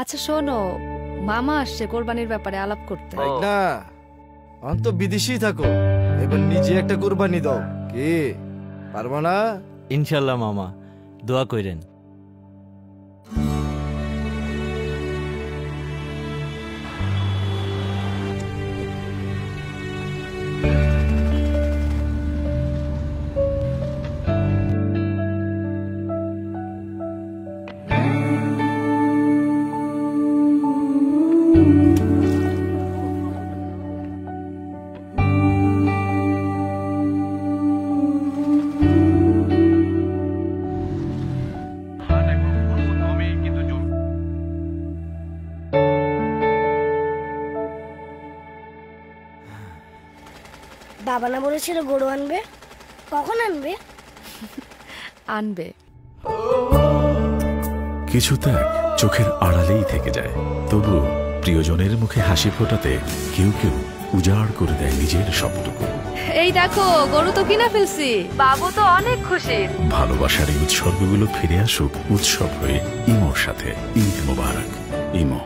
আচ্ছা শোনো, মামা আসছে কোরবানির ব্যাপারে আলাপ করতে। না অন্ত বিদেশি থাকো, এবার নিজে একটা কোরবানি দাও। কি পারবা না? ইনশাল্লাহ মামা, দোয়া কইরেন। বাবা না বলেছিল গরু আনবে, কখন আনবে? আনবে। কিছু ত্যাগ চোখের আড়ালেই থেকে যায়, তবু প্রিয়জনের মুখে হাসি ফোটাতে কেউ কেউ উজাড় করে দেয় নিজের সবটুকু। এই দেখো, গরু তো কিনা ফেলছি, বাবু তো অনেক খুশি। ভালোবাসার এই উৎসর্গগুলো ফিরে আসুক উৎসব হয়ে। ইমোর সাথে ঈদ মোবারক। ইমো।